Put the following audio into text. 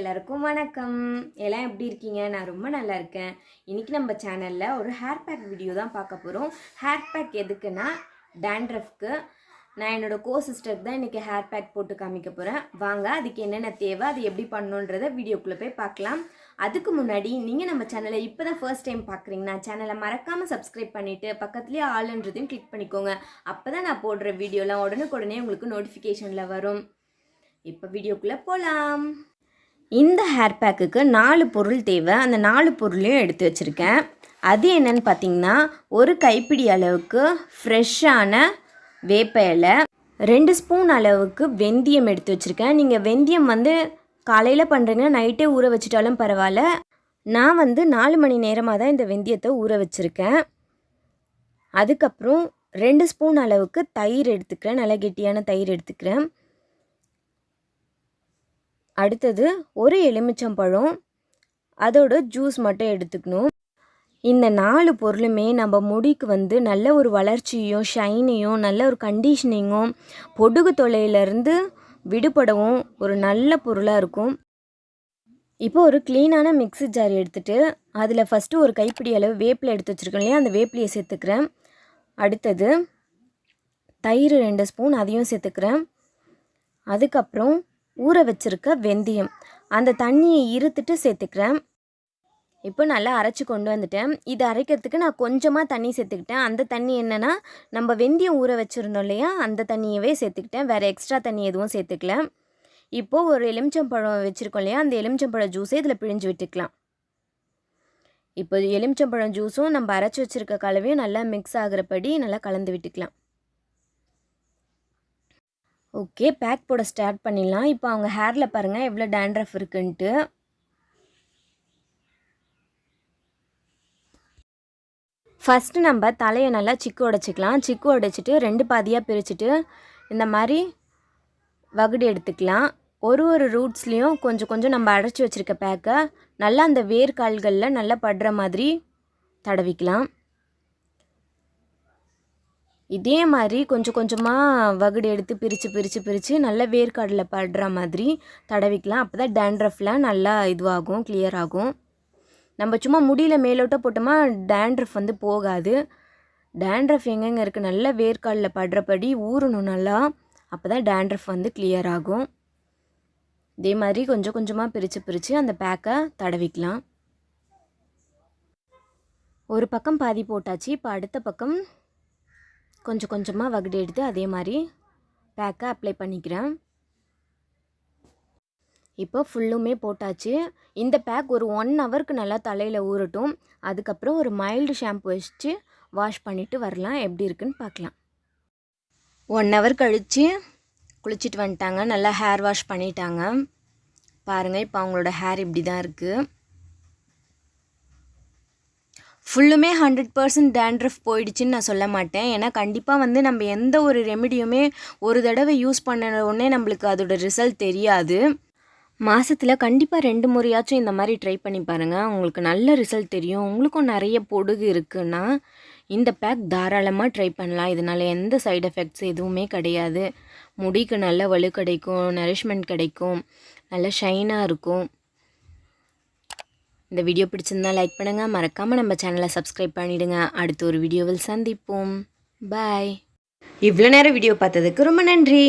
எல்லாருக்கும் வணக்கம். எல்லாம் எப்படி இருக்கீங்க? நான் ரொம்ப நல்லா இருக்கேன். இன்னைக்கு நம்ம சேனல்ல ஒரு ஹேர் பேக் வீடியோ தான் பார்க்க போறோம். ஹேர் பேக் எதுக்குன்னா டேண்ட்ரஃப்க்கு. நான் என்னோட சிஸ்டருக்கு தான் இன்னைக்கு ஹேர் பேக் போட்டு காமிக்க போறேன். வாங்க அதுக்கு என்னென்ன தேவை, அது எப்படி பண்ணணுன்றத வீடியோக்குள்ள போய் பார்க்கலாம். அதுக்கு முன்னாடி நீங்க நம்ம சேனலை இப்போதான் ஃபர்ஸ்ட் டைம் பார்க்குறீங்கன்னா சேனலை மறக்காம சப்ஸ்கிரைப் பண்ணிட்டு பக்கத்துலேயே ஆல்ன்றதையும் கிளிக் பண்ணிக்கோங்க. அப்பதான் நான் போடுற வீடியோலாம் உடனுக்குடனே உங்களுக்கு நோட்டிஃபிகேஷன்ல வரும். இப்போ வீடியோக்குள்ள போகலாம். இந்த ஹேர் பேக்குக்கு 4 பொருள் தேவை. அந்த 4 பொருளையும் எடுத்து வச்சுருக்கேன். அது என்னன்னு பார்த்தீங்கன்னா, ஒரு கைப்பிடி அளவுக்கு ஃப்ரெஷ்ஷான வேப்ப இலை, 2 ஸ்பூன் அளவுக்கு வெந்தயம் எடுத்து வச்சுருக்கேன். நீங்கள் வெந்தயம் காலையில் பண்ணுறீங்கன்னா நைட்டே ஊற வச்சுட்டாலும் பரவாயில்ல. நான் 4 மணி நேரமாக தான் இந்த வெந்தயத்தை ஊற வச்சுருக்கேன். அதுக்கப்புறம் 2 ஸ்பூன் அளவுக்கு தயிர் எடுத்துக்கிறேன். நல்லா கெட்டியான தயிர் எடுத்துக்கிறேன். அடுத்தது ஒரு எலுமிச்சம்பழம், அதோட ஜூஸ் மட்டும் எடுத்துக்கணும். இந்த 4 பொருளுமே நம்ம முடிக்கு நல்ல ஒரு வளர்ச்சியும் ஷைனியும் நல்ல ஒரு கண்டிஷனிங்கும் பொடுகு தொல்லையிலேருந்து விடுபடவும் ஒரு நல்ல பொருளாக இருக்கும். இப்போ ஒரு க்ளீனான மிக்ஸி ஜார் எடுத்துகிட்டு அதில் ஃபஸ்ட்டு ஒரு கைப்பிடி அளவு வேப்பிலை எடுத்து வச்சுருக்கோம் இல்லையா, அந்த வேப்பிலையை சேர்த்துக்கிறேன். அடுத்தது தயிர் 2 ஸ்பூன், அதையும் சேர்த்துக்கிறேன். அதுக்கப்புறம் ஊற வச்சுருக்க வெந்தயம், அந்த தண்ணியை இருத்துட்டு சேர்த்துக்கிறேன். இப்போ நல்லா அரைச்சி கொண்டு வந்துட்டேன். இது அரைக்கிறதுக்கு நான் கொஞ்சமாக தண்ணி சேர்த்துக்கிட்டேன். அந்த தண்ணி என்னென்னா, நம்ம வெந்தயம் ஊற வச்சுருந்தோம் இல்லையா, அந்த தண்ணியவே சேர்த்துக்கிட்டேன். வேறு எக்ஸ்ட்ரா தண்ணி எதுவும் சேர்த்துக்கல. இப்போது ஒரு எலுமிச்சம்பழம் வச்சுருக்கோம் இல்லையா, அந்த எலுமிச்சம்பழம் ஜூஸை இதில் பிழிஞ்சு விட்டுக்கலாம். இப்போ எலுமிச்சம்பழம் ஜூஸும் நம்ம அரைச்சி வச்சுருக்க கலவையும் நல்லா மிக்ஸ் ஆகிறபடி நல்லா கலந்து விட்டுக்கலாம். ஓகே, பேக் போட ஸ்டார்ட் பண்ணிடலாம். இப்போ அவங்க ஹேரில் பாருங்கள் எவ்வளோ டேண்ட்ரஃப் இருக்குன்ட்டு. ஃபஸ்ட்டு நம்ம தலையை நல்லா சிக்கு உடைச்சிக்கலாம். சிக்கு உடைச்சிட்டு 2 பாதியாக பிரிச்சுட்டு இந்த மாதிரி வகுடு எடுத்துக்கலாம். ஒரு ரூட்ஸ்லேயும் கொஞ்சம் கொஞ்சம் நம்ம அடைச்சி வச்சுருக்க பேக்கை நல்லா அந்த வேர்க்கால்களில் நல்லா படுற மாதிரி தடவிக்கலாம். இதே மாதிரி கொஞ்சம் கொஞ்சமாக வகுடு எடுத்து பிரித்து நல்லா வேர்க்காடில் படுற மாதிரி தடவிக்கலாம். அப்போ தான் டேண்ட்ரஃப்லாம் நல்லா இதுவாகும், கிளியர் ஆகும். நம்ம சும்மா முடியில் மேலோட்டம் போட்டோமா டேண்ட்ரஃப் போகாது. டேண்ட்ரஃப் எங்கெங்கே இருக்குது, நல்லா வேர்க்காடில் படுறபடி ஊறணும் நல்லா. அப்போ தான் டேண்ட்ரஃப் கிளியர் ஆகும். இதே மாதிரி கொஞ்சம் கொஞ்சமாக பிரித்து அந்த பேக்கை தடவிக்கலாம். ஒரு பக்கம் பாதி போட்டாச்சு. இப்போ அடுத்த பக்கம் கொஞ்சம் கொஞ்சமாக வகுடு எடுத்து அதே மாதிரி பேக்கை அப்ளை பண்ணிக்கிறேன். இப்போ ஃபுல்லுமே போட்டாச்சு. இந்த பேக் ஒரு 1 ஹவருக்கு நல்லா தலையில் ஊறட்டும். அதுக்கப்புறம் ஒரு மைல்டு ஷாம்பு வச்சு வாஷ் பண்ணிவிட்டு வரலாம். எப்படி இருக்குன்னு பார்க்கலாம். 1 ஹவர் கழித்து குளிச்சுட்டு வந்துட்டாங்க. நல்லா ஹேர் வாஷ் பண்ணிட்டாங்க. பாருங்கள், இப்போ அவங்களோட ஹேர் இப்படி தான் இருக்குது. ஃபுல்லுமே 100% டேண்ட்ரஃப் போயிடுச்சுன்னு நான் சொல்ல மாட்டேன். ஏன்னா கண்டிப்பாக நம்ம எந்த ஒரு ரெமிடியுமே ஒரு தடவை யூஸ் பண்ண உடனே நம்மளுக்கு அதோட ரிசல்ட் தெரியாது. மாதத்தில் கண்டிப்பாக 2 முறையாச்சும் இந்த மாதிரி ட்ரை பண்ணி பாருங்கள். உங்களுக்கு நல்ல ரிசல்ட் தெரியும். உங்களுக்கும் நிறைய பொடுகு இருக்குன்னா இந்த பேக் தாராளமாக ட்ரை பண்ணலாம். இதனால் எந்த சைடு எஃபெக்ட்ஸ் எதுவுமே கிடையாது. முடிக்கு நல்ல வலு கிடைக்கும், நரிஷ்மெண்ட் கிடைக்கும், நல்ல ஷைனாக இருக்கும். இந்த வீடியோ பிடிச்சிருந்தா லைக் பண்ணுங்கள். மறக்காமல் நம்ம சேனலை சப்ஸ்கிரைப் பண்ணிவிடுங்க. அடுத்த ஒரு வீடியோவில் சந்திப்போம். பாய். இவ்வளோ நேரம் வீடியோ பார்த்ததுக்கு ரொம்ப நன்றி.